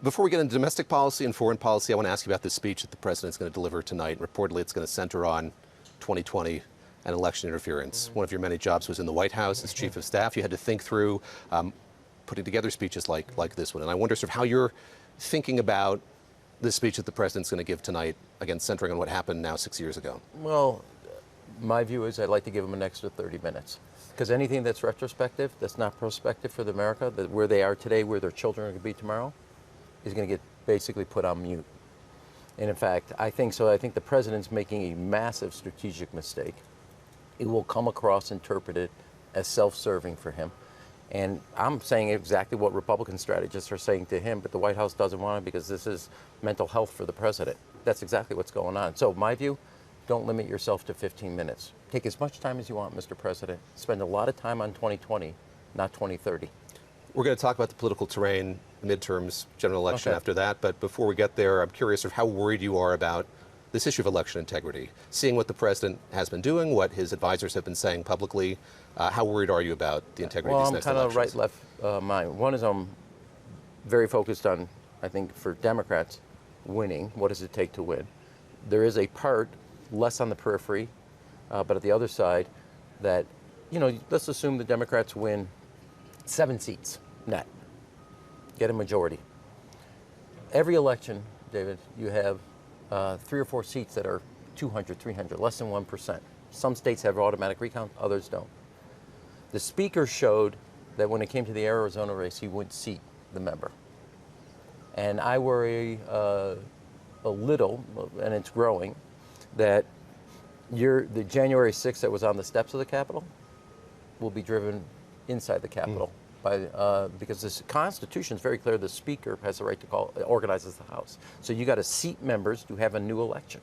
Before we get into domestic policy and foreign policy, I want to ask you about this speech that the president's going to deliver tonight. Reportedly, it's going to center on 2020 and election interference. One of your many jobs was in the White House as chief of staff. You had to think through putting together speeches like this one. And I wonder sort of how you're thinking about this speech that the president's going to give tonight, again, centering on what happened now 6 years ago. Well, my view is I'd like to give him an extra 30 minutes. Because anything that's retrospective, that's not prospective for America, that where they are today, where their children are going to be tomorrow, is going to get basically put on mute. And in fact, I think so. I think the president's making a massive strategic mistake. It will come across interpreted as self-serving for him. And I'm saying exactly what Republican strategists are saying to him, but the White House doesn't want it because this is mental health for the president. That's exactly what's going on. So my view, don't limit yourself to 15 minutes. Take as much time as you want, Mr. President. Spend a lot of time on 2020, not 2030. We're going to talk about the political terrain, midterms, general election after that. But before we get there, I'm curious of how worried you are about this issue of election integrity. Seeing what the president has been doing, what his advisors have been saying publicly, how worried are you about the integrity of these next elections? Well, I'm kind of right-left mind. One is I'm very focused on, I think, for Democrats, winning. What does it take to win? There is a part, less on the periphery, but at the other side, that, you know, let's assume the Democrats win 7 seats net, get a majority. Every election, David, you have 3 or 4 seats that are 200, 300, less than 1%. Some states have automatic recount, others don't. The speaker showed that when it came to the Arizona race, he wouldn't seat the member. And I worry a little, and it's growing, that the January 6th that was on the steps of the Capitol will be driven inside the Capitol. Because the Constitution is very clear, the Speaker has the right to organizes the House. So you got to seat members to have a new election.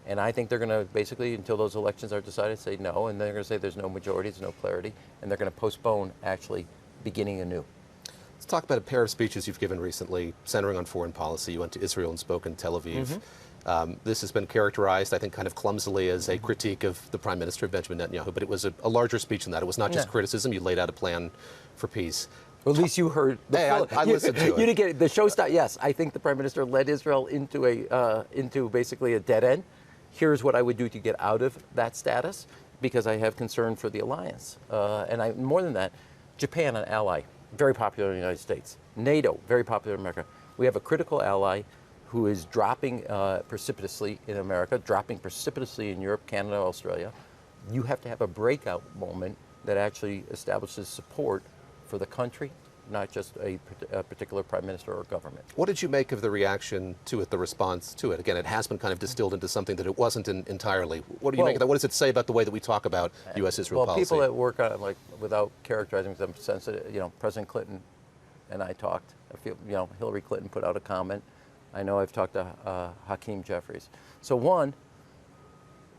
And I think they're going to basically, until those elections are decided, say no, and they're going to say there's no majority, there's no clarity, and they're going to postpone actually beginning anew. Let's talk about a pair of speeches you've given recently, centering on foreign policy. You went to Israel and spoke in Tel Aviv. This has been characterized, I think, kind of clumsily as a critique of the Prime Minister, Benjamin Netanyahu, but it was a larger speech than that. It was not just criticism. You laid out a plan for peace. Well, at least you heard. I listened to it. You didn't get it. The show stopped. Yes, I think the Prime Minister led Israel into basically a dead end. Here's what I would do to get out of that status, because I have concern for the alliance. And more than that, Japan, an ally, very popular in the United States. NATO, very popular in America. We have a critical ally who is dropping precipitously in America, dropping precipitously in Europe, Canada, Australia. You have to have a breakout moment that actually establishes support for the country, not just a particular prime minister or government. What did you make of the reaction to it, the response to it? Again, it has been kind of distilled into something that it wasn't entirely. What do you make of that? What does it say about the way that we talk about U.S.-Israel policy? Well, people that work on it, like, without characterizing them sensitive, you know, President Clinton and I talked. I feel, you know, Hillary Clinton put out a comment. I know I've talked to Hakeem Jeffries. So one,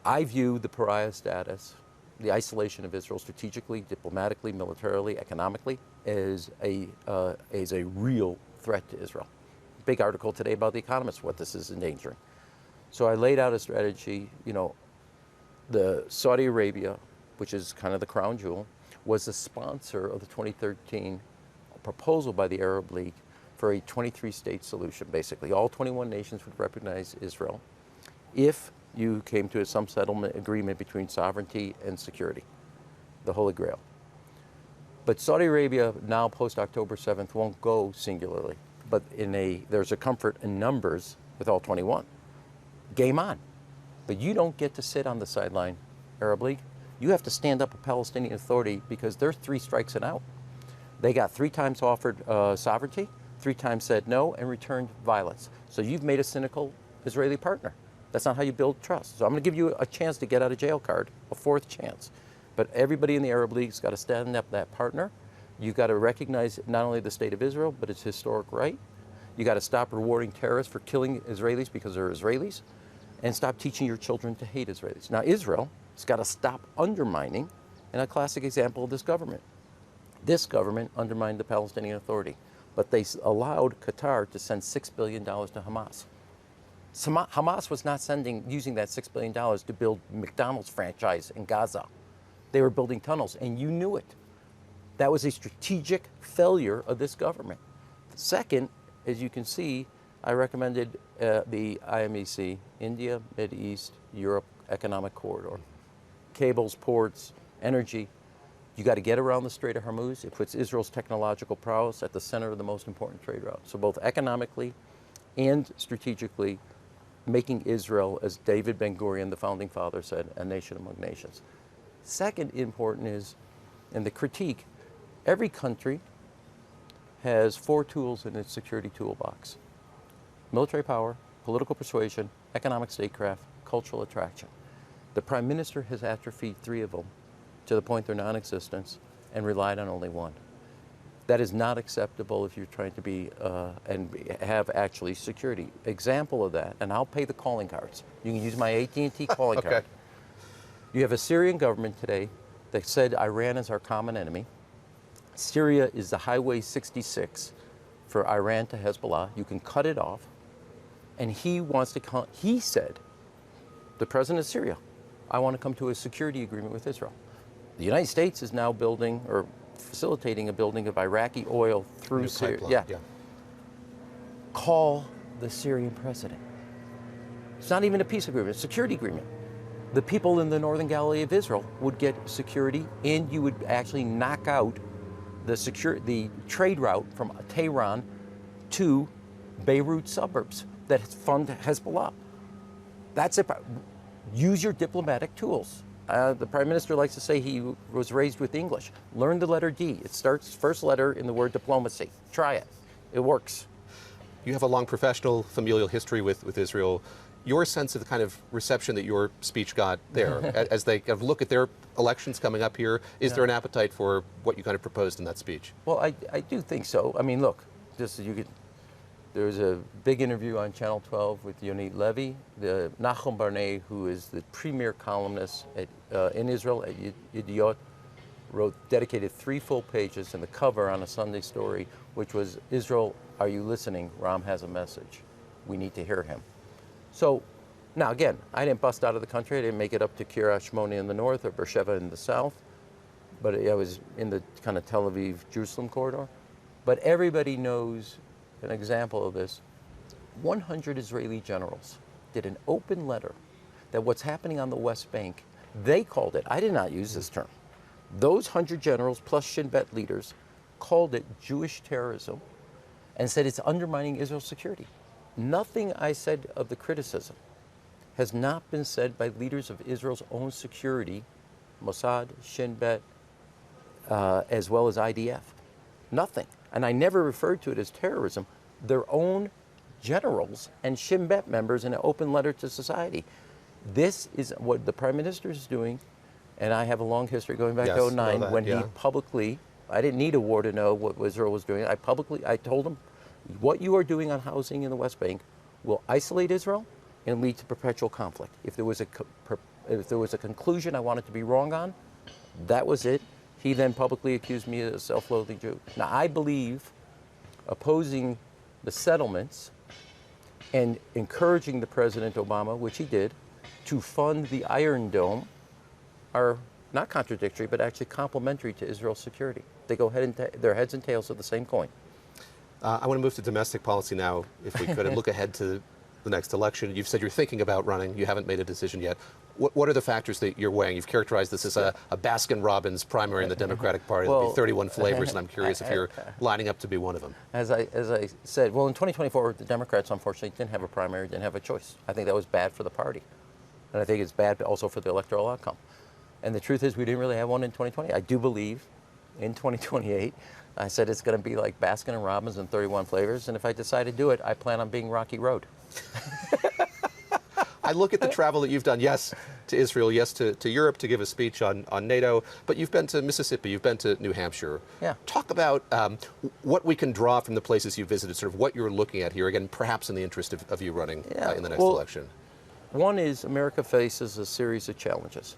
I view the pariah status, the isolation of Israel strategically, diplomatically, militarily, economically, as a real threat to Israel. Big article today about The Economist, what this is endangering. So I laid out a strategy, you know, the Saudi Arabia, which is kind of the crown jewel, was the sponsor of the 2013 proposal by the Arab League for a 23-state solution, basically. All 21 nations would recognize Israel if you came to some settlement agreement between sovereignty and security, the Holy Grail. But Saudi Arabia now, post-October 7th, won't go singularly, but there's a comfort in numbers with all 21. Game on. But you don't get to sit on the sideline, Arab League. You have to stand up a Palestinian Authority because they're 3 strikes and out. They got 3 times offered sovereignty, 3 times said no, and returned violence. So you've made a cynical Israeli partner. That's not how you build trust. So I'm going to give you a chance to get out of jail card, a 4th chance. But everybody in the Arab League's got to stand up that partner. You've got to recognize not only the state of Israel, but its historic right. You got to stop rewarding terrorists for killing Israelis because they're Israelis, and stop teaching your children to hate Israelis. Now Israel has got to stop undermining, and a classic example of this government. This government undermined the Palestinian Authority, but they allowed Qatar to send $6 billion to Hamas. Hamas was not using that $6 billion to build McDonald's franchise in Gaza. They were building tunnels, and you knew it. That was a strategic failure of this government. Second, as you can see, I recommended the IMEC, India, Mid East, Europe Economic Corridor. Cables, ports, energy. You got to get around the Strait of Hormuz. It puts Israel's technological prowess at the center of the most important trade route. So both economically and strategically, making Israel, as David Ben-Gurion, the founding father, said, a nation among nations. Second important is, in the critique, every country has 4 tools in its security toolbox: military power, political persuasion, economic statecraft, cultural attraction. The Prime Minister has atrophied 3 of them to the point they're non-existent and relied on only 1. That is not acceptable if you're trying to be and have actually security. Example of that, and I'll pay the calling cards. You can use my AT&T calling Okay. card. You have a Syrian government today that said Iran is our common enemy. Syria is the Highway 66 for Iran to Hezbollah. You can cut it off. And he wants to come, he said, the president of Syria, I want to come to a security agreement with Israel. The United States is now building or facilitating a building of Iraqi oil through New Syria. pipeline, Yeah. Call the Syrian president. It's not even a peace agreement, it's a security agreement. The people in the northern Galilee of Israel would get security, and you would actually knock out the trade route from Tehran to Beirut suburbs that fund Hezbollah. That's it. Use your diplomatic tools. The Prime Minister likes to say he was raised with English. Learn the letter D. It starts first letter in the word diplomacy. Try it. It works. You have a long professional, familial history with Israel. Your sense of the kind of reception that your speech got there, as they kind of look at their elections coming up here, is there an appetite for what you kind of proposed in that speech? Well, I do think so. I mean, look, just so you could. There was a big interview on Channel 12 with Yonit Levy, Nachum Barnea, who is the premier columnist in Israel at Yediot, dedicated 3 full pages in the cover on a Sunday story, which was, Israel, are you listening? Rahm has a message. We need to hear him. So, now again, I didn't bust out of the country. I didn't make it up to Kiryat Shmona in the north or Beersheba in the south, but I was in the kind of Tel Aviv, Jerusalem corridor. But everybody knows an example of this. 100 Israeli generals did an open letter that what's happening on the West Bank, they called it, I did not use this term, those 100 generals plus Shin Bet leaders called it Jewish terrorism and said it's undermining Israel's security. Nothing I said of the criticism has not been said by leaders of Israel's own security, Mossad, Shin Bet, as well as IDF. Nothing. And I never referred to it as terrorism. Their own generals and Shin Bet members in an open letter to society. This is what the Prime Minister is doing, and I have a long history going back to 2009 when he publicly, I didn't need a war to know what Israel was doing. I told him, what you are doing on housing in the West Bank will isolate Israel and lead to perpetual conflict. If there was a conclusion I wanted to be wrong on, that was it. He then publicly accused me of a self-loathing Jew. Now, I believe opposing the settlements and encouraging the President Obama, which he did, to fund the Iron Dome are not contradictory, but actually complementary to Israel's security. They go they're heads and tails of the same coin. I want to move to domestic policy now, if we could, and look ahead to the next election. You've said you're thinking about running. You haven't made a decision yet. What are the factors that you're weighing? You've characterized this as a Baskin-Robbins primary in the Democratic Party. There'll be 31 flavors, and I'm curious if you're lining up to be one of them. As I said, well, in 2024, the Democrats, unfortunately, didn't have a primary, didn't have a choice. I think that was bad for the party. And I think it's bad also for the electoral outcome. And the truth is, we didn't really have one in 2020. I do believe in 2028, I said it's going to be like Baskin and Robbins and 31 flavors. And if I decide to do it, I plan on being Rocky Road. I look at the travel that you've done, yes, to Israel, yes, to Europe to give a speech on NATO, but you've been to Mississippi, you've been to New Hampshire. Yeah. Talk about what we can draw from the places you've visited, sort of what you're looking at here, again, perhaps in the interest of you running in the next election. One is America faces a series of challenges.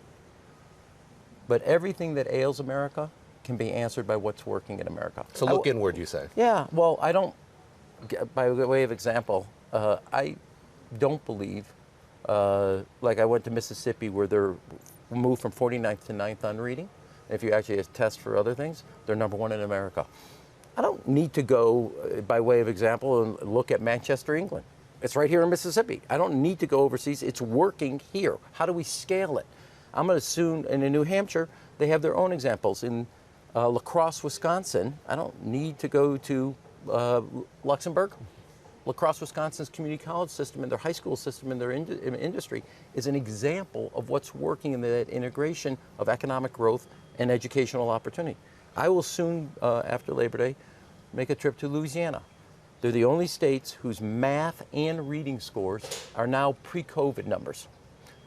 But everything that ails America can be answered by what's working in America. So look inward, you say? Yeah, well, I don't, by way of example, I don't believe, like I went to Mississippi where they're moved from 49th to 9th on reading. If you actually test for other things, they're #1 in America. I don't need to go, by way of example, and look at Manchester, England. It's right here in Mississippi. I don't need to go overseas. It's working here. How do we scale it? I'm going to assume in New Hampshire, they have their own examples. In La Crosse, Wisconsin, I don't need to go to Luxembourg. La Crosse, Wisconsin's community college system and their high school system and their industry is an example of what's working in that integration of economic growth and educational opportunity. I will soon, after Labor Day, make a trip to Louisiana. They're the only states whose math and reading scores are now pre-COVID numbers.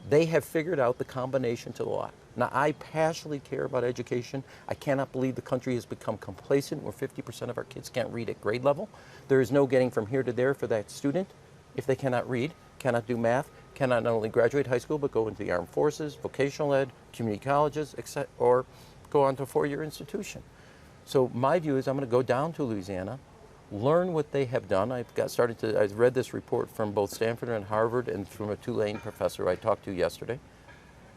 They have figured out the combination to the lock. Now, I passionately care about education. I cannot believe the country has become complacent where 50% of our kids can't read at grade level. There is no getting from here to there for that student if they cannot read, cannot do math, cannot not only graduate high school, but go into the armed forces, vocational ed, community colleges, etc., or go on to a four-year institution. So my view is I'm going to go down to Louisiana, learn what they have done. I read this report from both Stanford and Harvard and from a Tulane professor I talked to yesterday.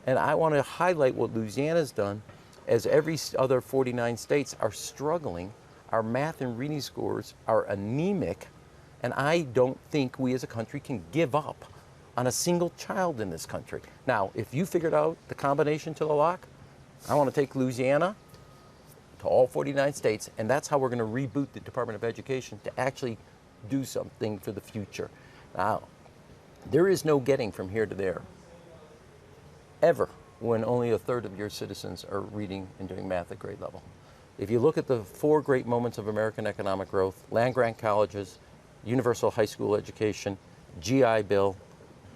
And I want to highlight what Louisiana's done as every other 49 states are struggling. Our math and reading scores are anemic, and I don't think we as a country can give up on a single child in this country. Now, if you figured out the combination to the lock, I want to take Louisiana to all 49 states, and that's how we're going to reboot the Department of Education to actually do something for the future. Now, there is no getting from here to there, ever, when only a third of your citizens are reading and doing math at grade level. If you look at the four great moments of American economic growth, land-grant colleges, universal high school education, GI Bill,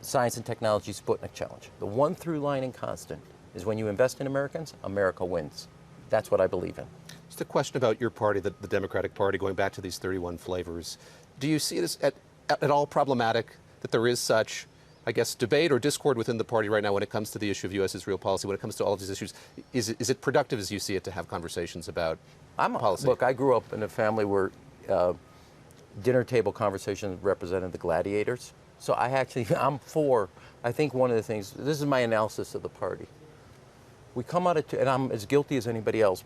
science and technology Sputnik challenge. The one through line and constant is when you invest in Americans, America wins. That's what I believe in. Just a question about your party, the Democratic Party, going back to these 31 flavors. Do you see this at all problematic that there is such, I guess, debate or discord within the party right now when it comes to the issue of U.S.-Israel policy, when it comes to all of these issues? Is it productive as you see it to have conversations about policy? Look, I grew up in a family where dinner table conversations represented the gladiators. So I'm for, I think one of the things, this is my analysis of the party. We come out of, and I'm as guilty as anybody else.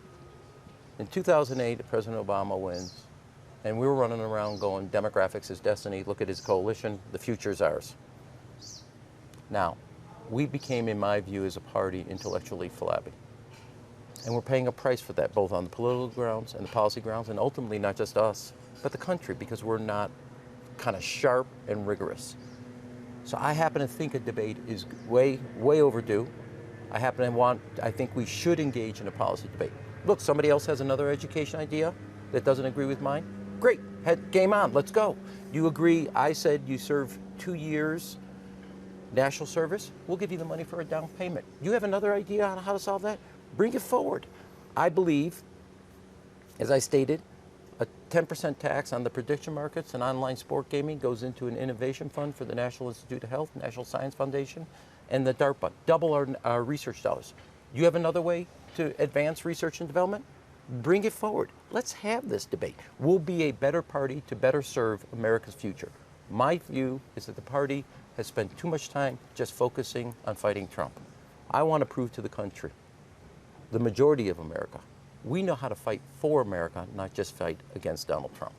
In 2008, President Obama wins, and we were running around going, demographics is destiny, look at his coalition, the future is ours. Now, we became, in my view, as a party, intellectually flabby. And we're paying a price for that, both on the political grounds and the policy grounds, and ultimately not just us, but the country, because we're not kind of sharp and rigorous. So I happen to think a debate is way overdue. I think we should engage in a policy debate. Look, somebody else has another education idea that doesn't agree with mine. Great, game on, let's go. You agree, I said you serve 2 years national service, we'll give you the money for a down payment. You have another idea on how to solve that? Bring it forward. I believe, as I stated, a 10% tax on the prediction markets and online sport gaming goes into an innovation fund for the National Institute of Health, National Science Foundation, and the DARPA. Double our research dollars. You have another way to advance research and development? Bring it forward. Let's have this debate. We'll be a better party to better serve America's future. My view is that the party has spent too much time just focusing on fighting Trump. I want to prove to the country, the majority of America, we know how to fight for America, not just fight against Donald Trump.